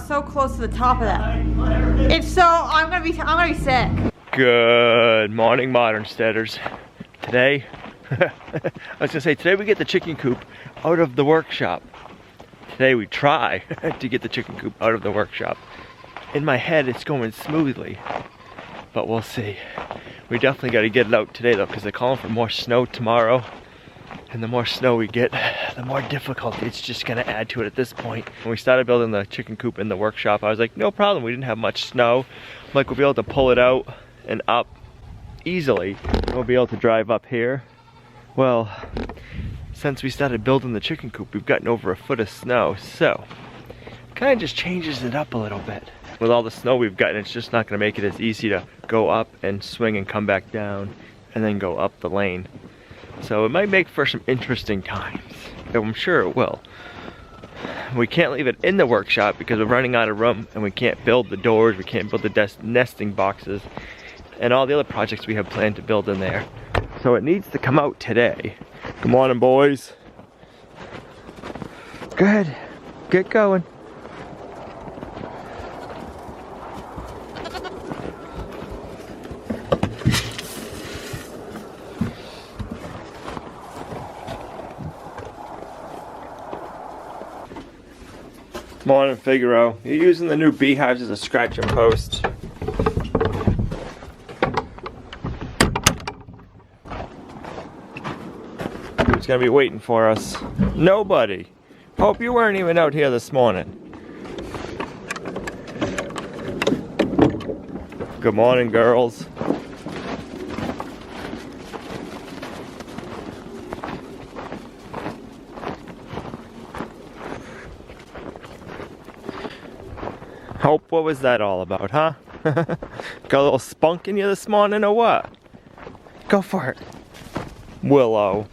So close to the top of that. It's so, I'm gonna be sick. Good morning, Modern Steaders. Today, today we get the chicken coop out of the workshop. Today we try to get the chicken coop out of the workshop. In my head, it's going smoothly, but we'll see. We definitely got to get it out today though, because they're calling for more snow tomorrow. And the more snow we get, the more difficulty it's just gonna add to it at this point. When we started building the chicken coop in the workshop, I was like, no problem, we didn't have much snow. I'm like, we'll be able to pull it out and up easily. We'll be able to drive up here. Well, since we started building the chicken coop, we've gotten over a foot of snow, so kind of just changes it up a little bit. With all the snow we've gotten, it's just not gonna make it as easy to go up and swing and come back down and then go up the lane. So it might make for some interesting times. I'm sure it will. We can't leave it in the workshop because we're running out of room and we can't build the doors, we can't build the nesting boxes, and all the other projects we have planned to build in there. So it needs to come out today. Come on, boys. Go ahead, get going. Morning, Figaro. You're using the new beehives as a scratch and post. Who's gonna be waiting for us? Nobody. Hope you weren't even out here this morning. Good morning, girls. Hope, what was that all about, huh? Got a little spunk in you this morning or what? Go for it. Willow.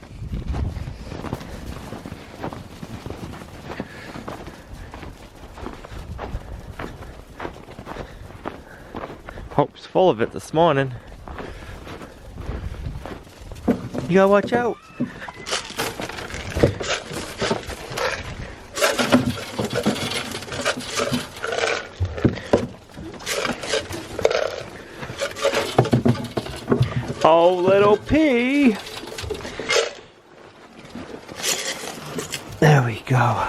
Hope's full of it this morning. You gotta watch out. Oh, little pea. There we go.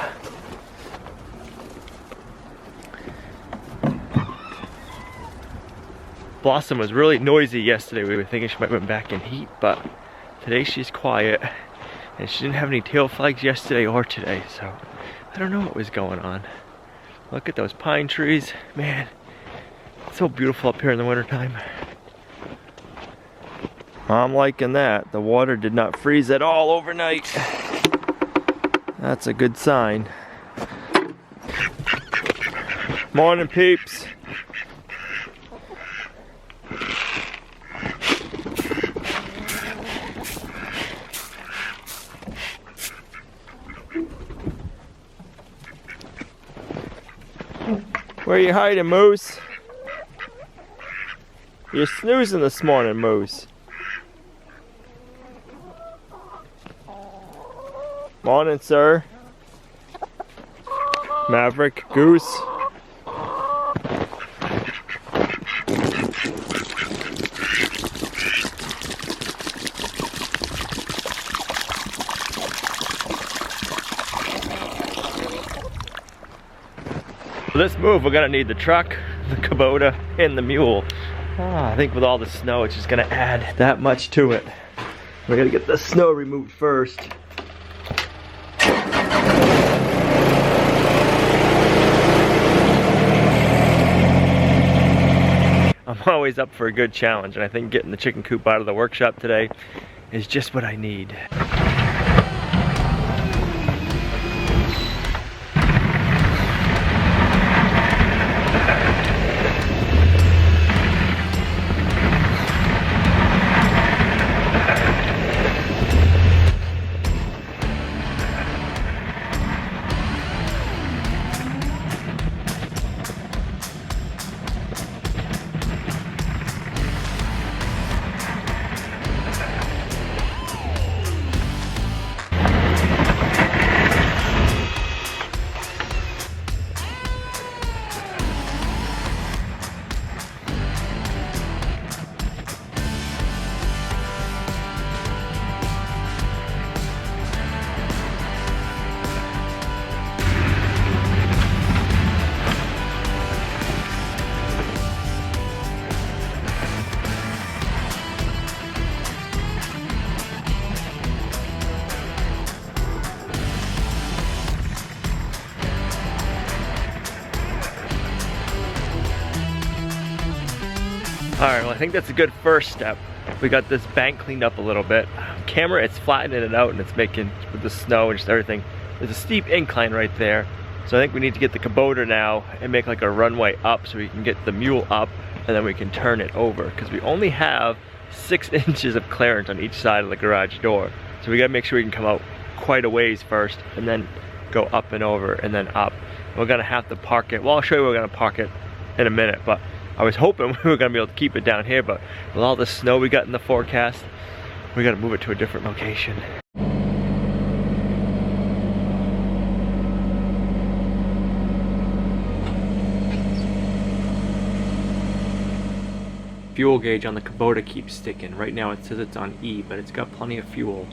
Blossom was really noisy yesterday. We were thinking she might have been back in heat, but today she's quiet. And she didn't have any tail flags yesterday or today, so I don't know what was going on. Look at those pine trees. Man, it's so beautiful up here in the wintertime. I'm liking that. The water did not freeze at all overnight. That's a good sign. Morning, peeps. Where you hiding, Moose? You're snoozing this morning, Moose. Morning, sir. Maverick, Goose. For this move, we're gonna need the truck, the Kubota, and the mule. I think with all the snow, it's just gonna add that much to it. We gotta get the snow removed first. I'm always up for a good challenge, and I think getting the chicken coop out of the workshop today is just what I need. Alright, well I think that's a good first step. We got this bank cleaned up a little bit. Camera, it's flattening it out and it's making, with the snow and just everything, there's a steep incline right there. So I think we need to get the Kubota now and make like a runway up so we can get the mule up and then we can turn it over. Because we only have 6 inches of clearance on each side of the garage door. So we gotta make sure we can come out quite a ways first and then go up and over and then up. We're gonna have to park it. Well, I'll show you where we're gonna park it in a minute, but I was hoping we were gonna be able to keep it down here, but with all the snow we got in the forecast, we gotta move it to a different location. Fuel gauge on the Kubota keeps sticking. Right now it says it's on E, but it's got plenty of fuel.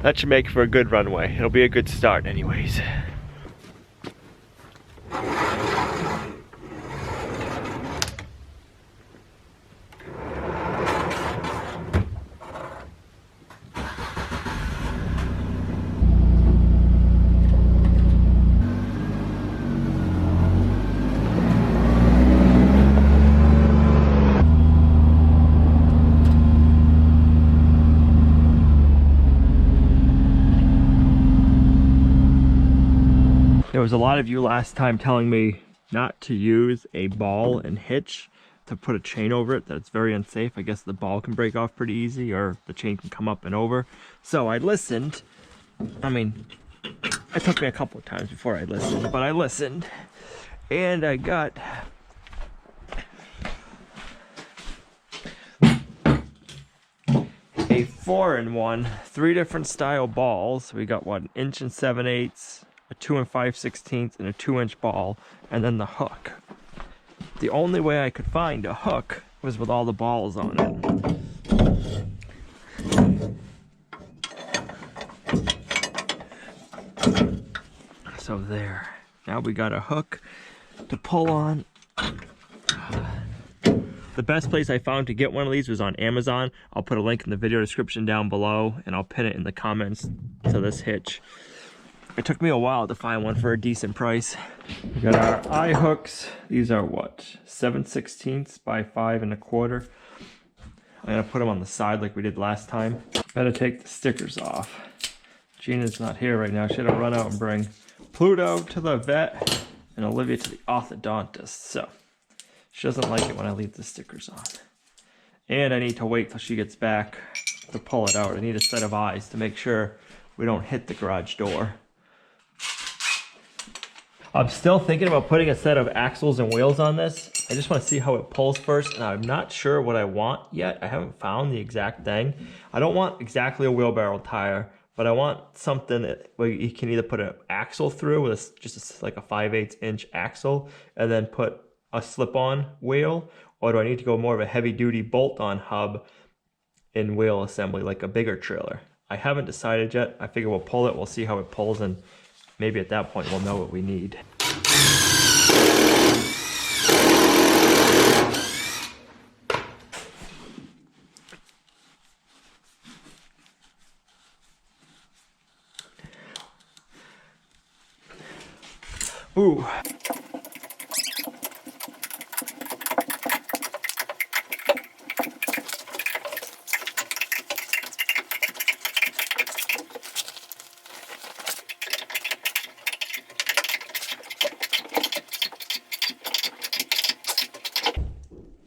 That should make for a good runway. It'll be a good start anyways. There was a lot of you last time telling me not to use a ball and hitch to put a chain over it, that it's very unsafe. I guess the ball can break off pretty easy or the chain can come up and over. So I listened. I mean, it took me a couple of times before I listened, but I listened. And I got a 4-in-1, 3 different style balls. We got what, 1 7/8 inches, a 2 5/16, and a 2-inch ball, and then the hook. The only way I could find a hook was with all the balls on it. So there. Now we got a hook to pull on. The best place I found to get one of these was on Amazon. I'll put a link in the video description down below, and I'll pin it in the comments to this hitch. It took me a while to find one for a decent price. We got our eye hooks. These are what, 7/16 by 5 1/4. I'm gonna put them on the side like we did last time. Gotta take the stickers off. Gina's not here right now. She had to run out and bring Pluto to the vet and Olivia to the orthodontist. So she doesn't like it when I leave the stickers on. And I need to wait till she gets back to pull it out. I need a set of eyes to make sure we don't hit the garage door. I'm still thinking about putting a set of axles and wheels on this. I just want to see how it pulls first, and I'm not sure what I want yet. I haven't found the exact thing. I don't want exactly a wheelbarrow tire, but I want something that where you can either put an axle through with like a 5/8 inch axle, and then put a slip-on wheel, or do I need to go more of a heavy-duty bolt-on hub in wheel assembly, like a bigger trailer? I haven't decided yet. I figure we'll pull it, we'll see how it pulls, and maybe at that point we'll know what we need. Ooh.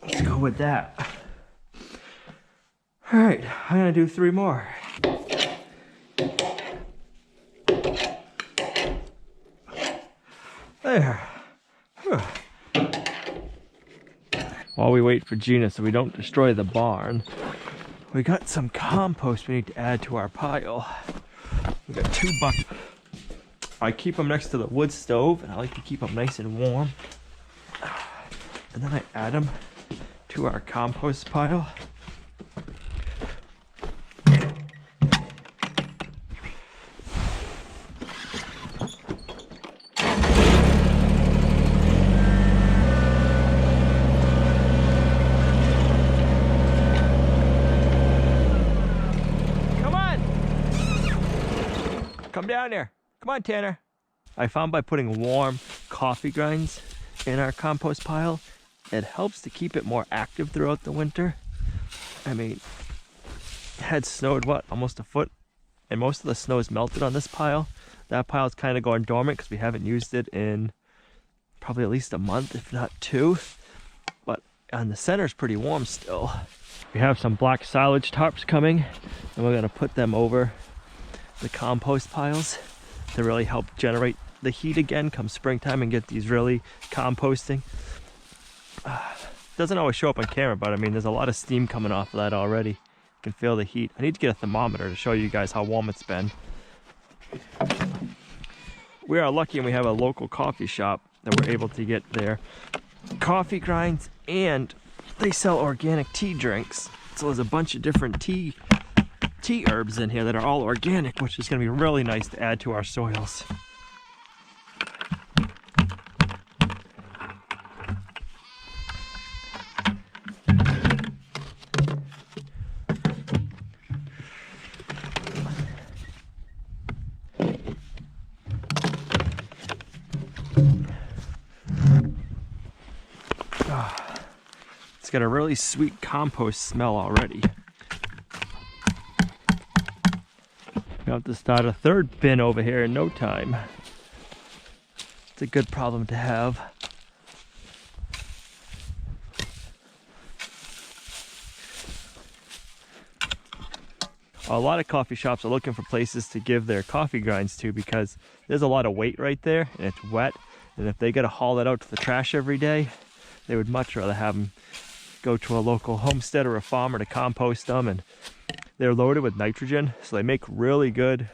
Let's go with that. All right, I'm gonna do 3 more. There. Whew. While we wait for Gina so we don't destroy the barn, we got some compost we need to add to our pile. We got 2 buckets. I keep them next to the wood stove, and I like to keep them nice and warm. And then I add them to our compost pile. Come down there. Come on, Tanner. I found by putting warm coffee grinds in our compost pile, it helps to keep it more active throughout the winter. I mean, it had snowed, what, almost a foot? And most of the snow is melted on this pile. That pile's kind of going dormant because we haven't used it in probably at least a month, if not 2. But on the center's pretty warm still. We have some black silage tarps coming, and we're gonna put them over the compost piles to really help generate the heat again come springtime and get these really composting. Doesn't always show up on camera, but I mean there's a lot of steam coming off of that already. You can feel the heat. I need to get a thermometer to show you guys how warm it's been. We are lucky and we have a local coffee shop that we're able to get their coffee grinds, and they sell organic tea drinks. So there's a bunch of different tea herbs in here that are all organic, which is going to be really nice to add to our soils. It's got a really sweet compost smell already. We have to start a 3rd bin over here in no time. It's a good problem to have. A lot of coffee shops are looking for places to give their coffee grinds to because there's a lot of weight right there and it's wet. And if they got to haul that out to the trash every day, they would much rather have them go to a local homestead or a farmer to compost them. And they're loaded with nitrogen, so they make really good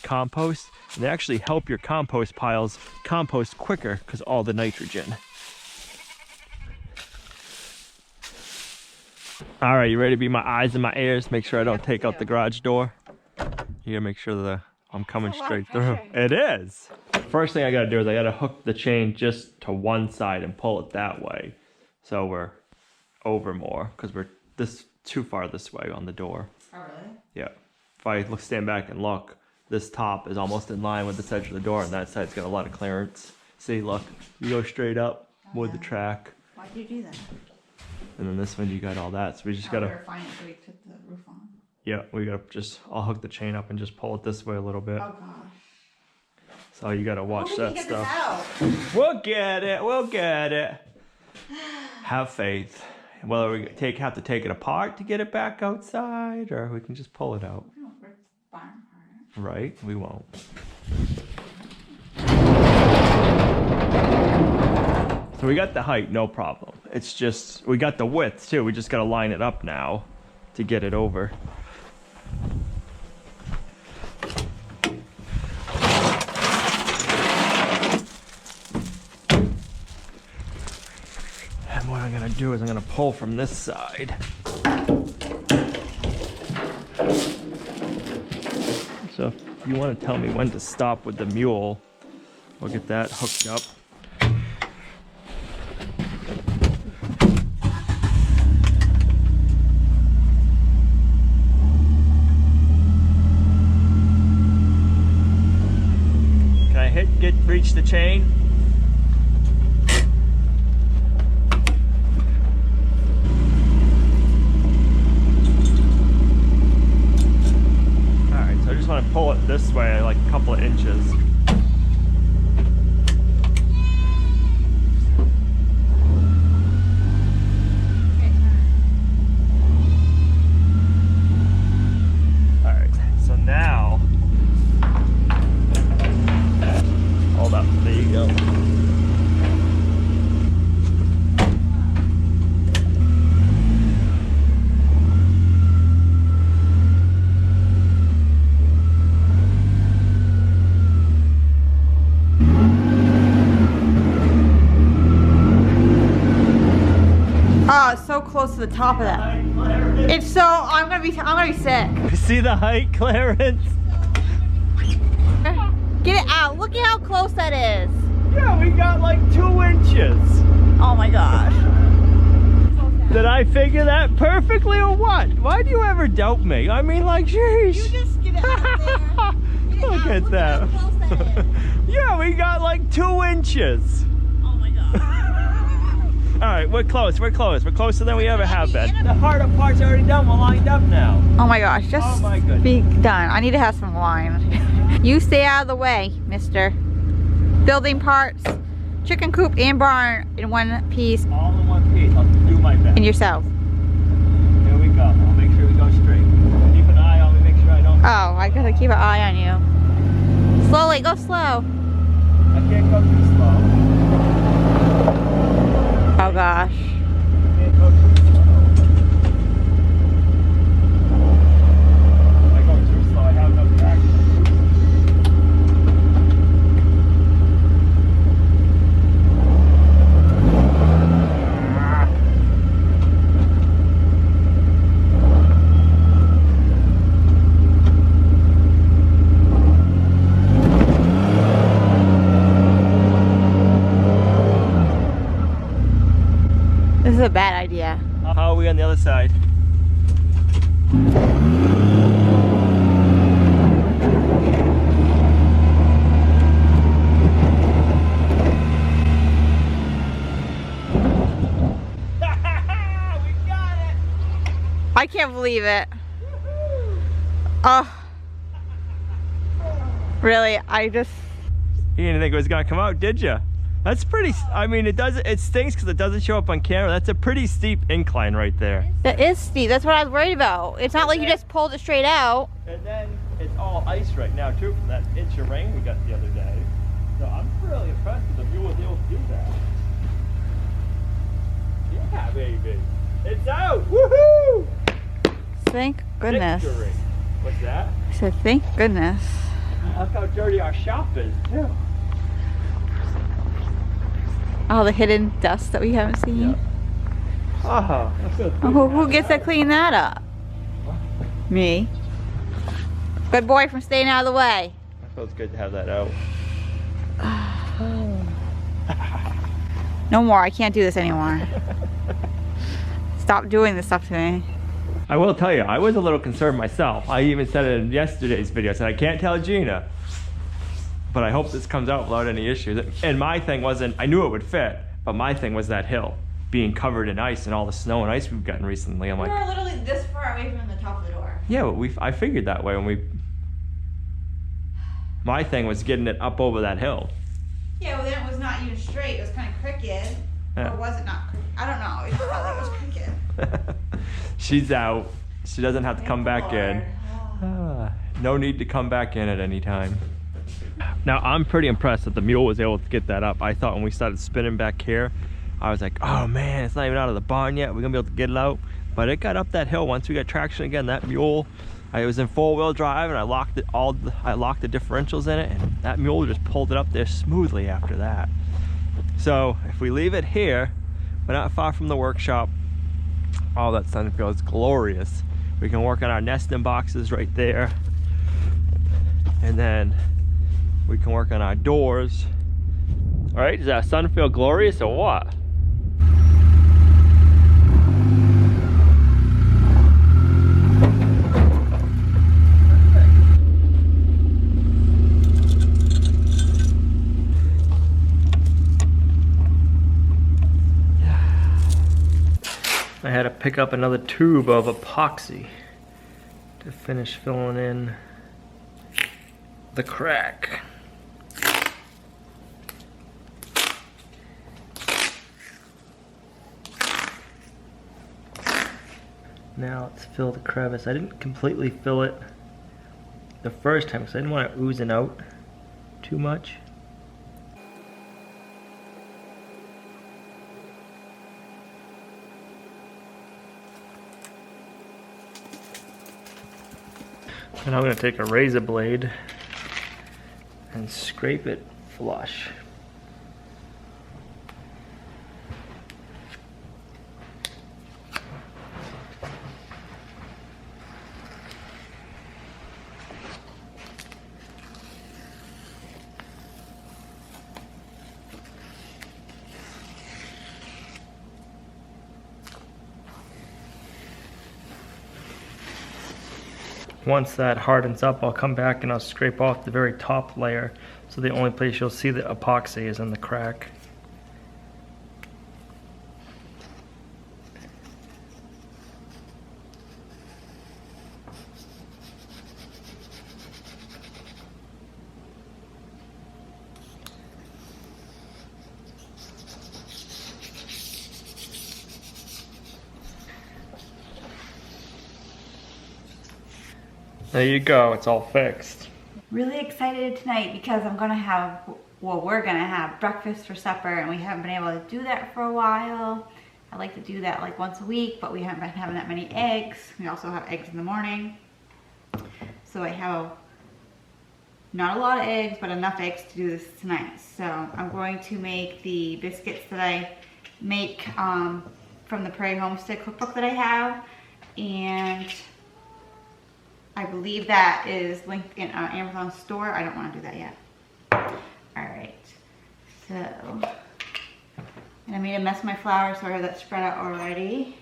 compost, and they actually help your compost piles compost quicker because all the nitrogen. All right, you ready to be my eyes and my ears? Make sure I don't take out the garage door. You gotta make sure that I'm coming straight through. It is. First thing I gotta do is I gotta hook the chain just to one side and pull it that way, so we're over more because we're too far this way on the door. Oh, really? Yeah. If I stand back and look, this top is almost in line with this edge of the door, and that side's got a lot of clearance. See, look, you go straight up with the track. Why'd you do that? And then this one, you got all that. So we just gotta. We were fine until we took the roof on. Yeah, we gotta I'll hook the chain up and just pull it this way a little bit. Oh god. So you gotta watch that Get stuff. this out? We'll get it. We'll get it. Have faith. Whether we have to take it apart to get it back outside, or we can just pull it out. We won't rip the barn apart. Right? We won't. So we got the height, no problem. It's just, we got the width too. We just gotta line it up now to get it over. And what I'm gonna do is I'm gonna pull from this side. So if you wanna tell me when to stop with the mule, we'll get that hooked up. Reach the chain. this way like a couple of inches. Alright, so now, hold up, there you go. Oh, it's so close to the top of that. It's so, I'm gonna be sick. You see the height, Clarence? Get it out. Look at how close that is. Yeah, we got like 2 inches. Oh my gosh. Did I figure that perfectly or what? Why do you ever doubt me? I mean, like, jeez. You just get it out there. Look at that. Look how close that is. Yeah, we got like 2 inches. Oh my god. All right, we're close. We're closer than we ever have been. The harder part's already done. We're lined up now. Oh my gosh, just Oh my goodness. be done. I need to have some wine. You stay out of the way, mister. Building parts, chicken coop and barn in one piece. All in one piece. I'll do my best. And yourself. Here we go. I'll make sure we go straight. Keep an eye on me. Make sure I don't. Oh, I gotta keep an eye on you. Slowly, go slow. I can't go too slow. Oh gosh. Can't go too slow. If I go too slow, I have no traction. This is a bad idea. How are we on the other side? I can't believe it. Oh. Really, I just... You didn't think it was gonna come out, did you? That's pretty, I mean, it stinks because it doesn't show up on camera. That's a pretty steep incline right there. That is steep. That's what I was worried about. It's not like you just pulled it straight out. And then it's all ice right now too from that inch of rain we got the other day. So I'm really impressed that the mule was able to do that. Yeah, baby. It's out! Woohoo! Thank goodness. Victory. What's that? I said, thank goodness. Look how dirty our shop is too. All the hidden dust that we haven't seen. Yeah. Oh, that feels good. Who gets to clean that up? Me. Good boy from staying out of the way. That feels good to have that out. No more. I can't do this anymore. Stop doing this stuff to me. I will tell you, I was a little concerned myself. I even said it in yesterday's video. I said, I can't tell Gina, but I hope this comes out without any issues. And my thing wasn't, I knew it would fit, but my thing was that hill being covered in ice and all the snow and ice we've gotten recently. I'm like, We're literally this far away from the top of the door. yeah, but I figured that way when we, my thing was getting it up over that hill. Yeah, well then it was not even straight. It was kind of crooked. Yeah. Or was it not crooked? I don't know. It just felt like it was crooked. She's out. She doesn't have to come back in. Lord. No need to come back in at any time. Now I'm pretty impressed that the mule was able to get that up. I thought when we started spinning back here, I was like, oh man, it's not even out of the barn yet. We're gonna be able to get it out. But it got up that hill once we got traction again. That mule, I was in 4-wheel drive and I locked it I locked the differentials in it, and that mule just pulled it up there smoothly after that. So if we leave it here, we're not far from the workshop. Oh, that sun feels glorious. We can work on our nesting boxes right there. And then we can work on our doors. All right, does that sun feel glorious or what? I had to pick up another tube of epoxy to finish filling in the crack. Now let's fill the crevice. I didn't completely fill it the first time because I didn't want it oozing out too much. And I'm going to take a razor blade and scrape it flush. Once that hardens up, I'll come back and I'll scrape off the very top layer, so the only place you'll see the epoxy is in the crack. There you go, it's all fixed. Really excited tonight because I'm gonna have, well, we're gonna have breakfast for supper, and we haven't been able to do that for a while. I like to do that like once a week, but we haven't been having that many eggs. We also have eggs in the morning. So I have not a lot of eggs, but enough eggs to do this tonight. So I'm going to make the biscuits that I make from the Prairie Homestead cookbook that I have, and I believe that is linked in our Amazon store. I don't want to do that yet. Alright, so, and I made a mess of my flour, so I have that spread out already.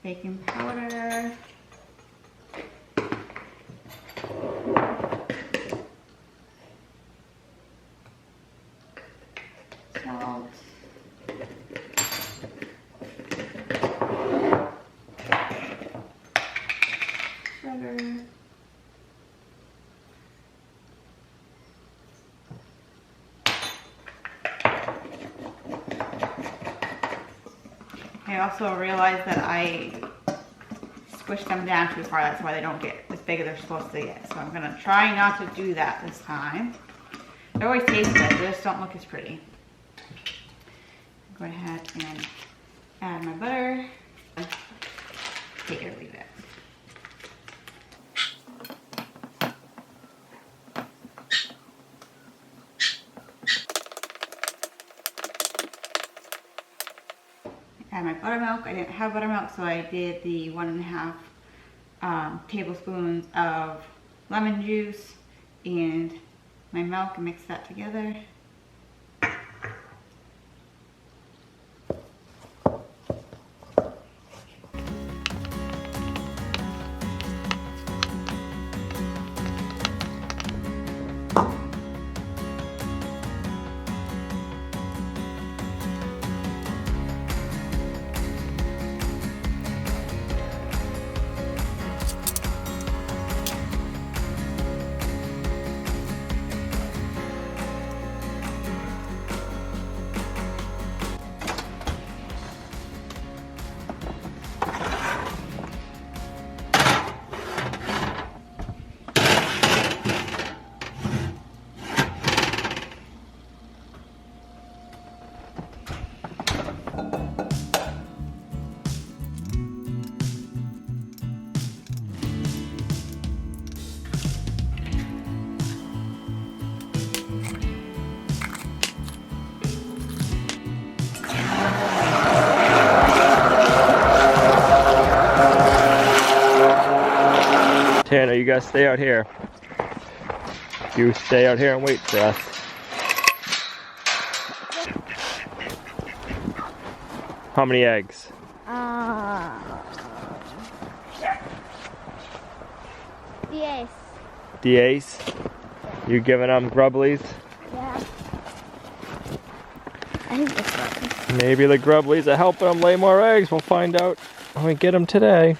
Baking powder. Salt. Sugar. I also realized that I squished them down too far. That's why they don't get as big as they're supposed to get. So I'm going to try not to do that this time. It always tastes good. They just don't look as pretty. Go ahead and add my butter. Take it or leave it. Add my buttermilk. I didn't have buttermilk, so I did the 1.5 tablespoons of lemon juice and my milk and mix that together. Tanner, you guys stay out here. You stay out here and wait for us. How many eggs? 10. 10? You giving them grubblies? Yeah. I think it's right. Maybe the grubblies are helping them lay more eggs. We'll find out when we get them today.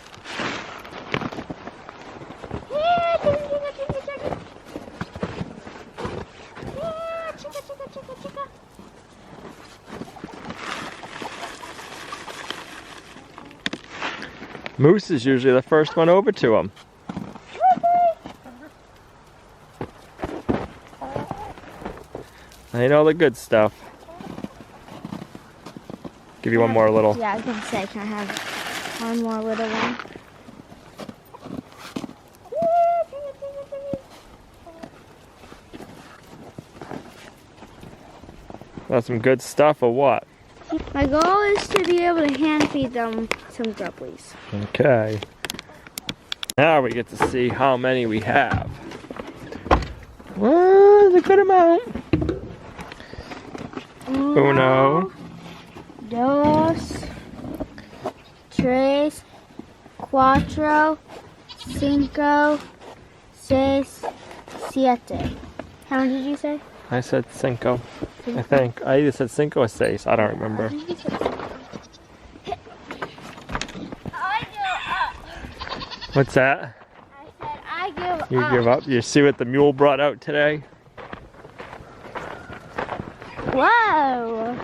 Moose is usually the first one over to him. I know the good stuff. Give you one more little. Yeah, I was gonna say, can I have one more little one? That's some good stuff or what? My goal is to be able to hand feed them some grubblies. Okay. Now we get to see how many we have. Well, it's a good amount. Uno. Dos. Tres. Cuatro. Cinco. Seis. Siete. How many did you say? I said cinco. I think. I either said cinco or seis. I don't remember. What's that? I said I give You up. give up? You see what the mule brought out today? Whoa.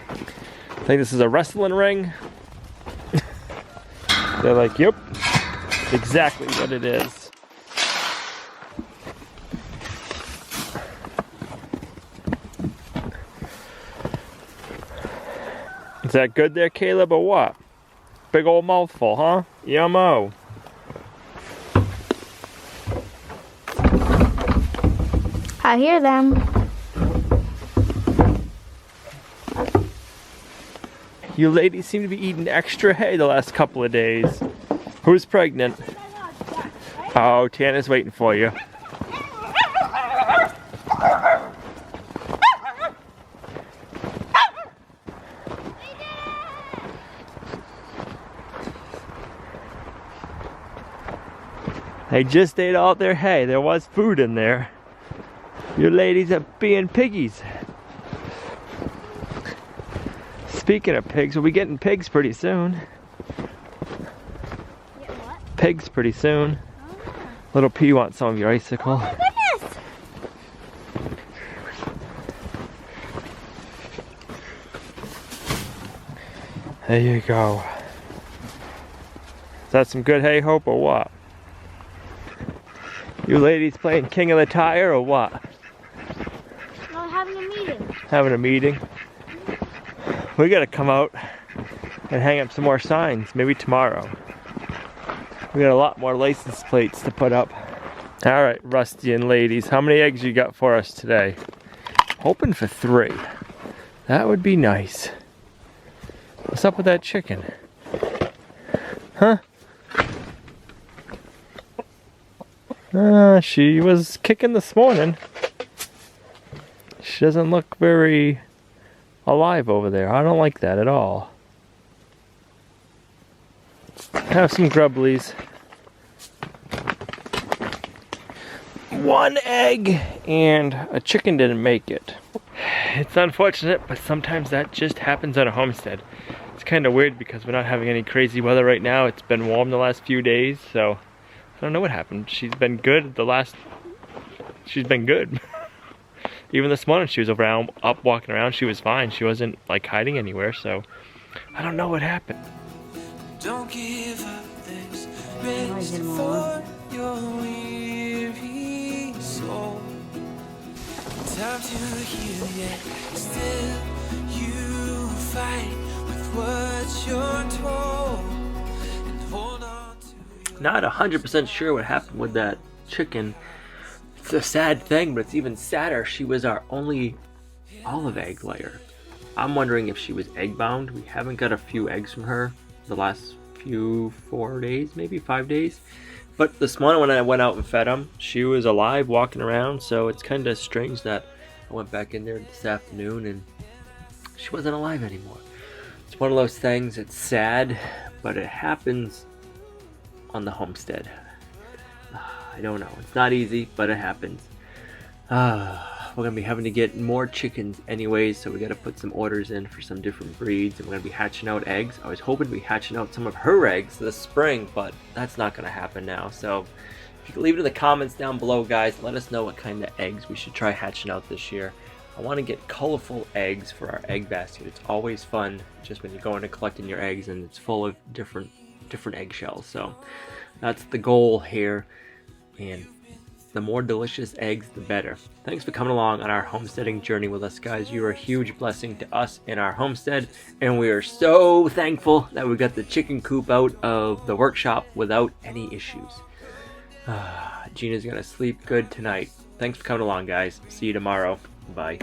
I think this is a wrestling ring. They're like, yep, exactly what it is. Is that good there, Caleb, or what? Big old mouthful, huh? Yummo. I hear them. You ladies seem to be eating extra hay the last couple of days. Who's pregnant? Oh, Tana's waiting for you. They just ate all their hay. There was food in there. You ladies are being piggies. Speaking of pigs, we'll be getting pigs pretty soon. Get what? Pigs pretty soon. Oh, Little P wants some of your icicle. my goodness. There you go. Is that some good hay, Hope, or what? You ladies playing King of the Tire or what? No, having a meeting. Having a meeting? We gotta come out and hang up some more signs, maybe tomorrow. We got a lot more license plates to put up. All right, Rusty and ladies, how many eggs you got for us today? Hoping for 3. That would be nice. What's up with that chicken? Huh? She was kicking this morning. She doesn't look very alive over there. I don't like that at all. Have some grubblies. 1 egg and a chicken didn't make it. It's unfortunate, but sometimes that just happens on a homestead. It's kind of weird because we're not having any crazy weather right now. It's been warm the last few days, so I don't know what happened. She's been good she's been good. Even this morning she was up walking around, she was fine. She wasn't like hiding anywhere, so I don't know what happened. Don't give up, there's rest for your weary soul. Time to heal, yet still you fight with what you're told. And hold on to your Not 100% sure what happened with that chicken. It's a sad thing, but it's even sadder. She was our only olive egg layer. I'm wondering if she was egg bound. We haven't got a few eggs from her the last 4 days, maybe 5 days. But this morning when I went out and fed them, she was alive, walking around. So it's kind of strange that I went back in there this afternoon and she wasn't alive anymore. It's one of those things, it's sad, but it happens on the homestead. I don't know. It's not easy, but it happens. We're going to be having to get more chickens anyways, so we got to put some orders in for some different breeds, and we're going to be hatching out eggs. I was hoping to be hatching out some of her eggs this spring, but that's not going to happen now. So if you can leave it in the comments down below, guys, let us know what kind of eggs we should try hatching out this year. I want to get colorful eggs for our egg basket. It's always fun just when you're going and collecting your eggs and it's full of different eggshells. So that's the goal here, and the more delicious eggs, the better. Thanks for coming along on our homesteading journey with us, guys. You are a huge blessing to us in our homestead, and we are so thankful that we got the chicken coop out of the workshop without any issues. Gina's gonna sleep good tonight. Thanks for coming along, guys. See you tomorrow. Bye.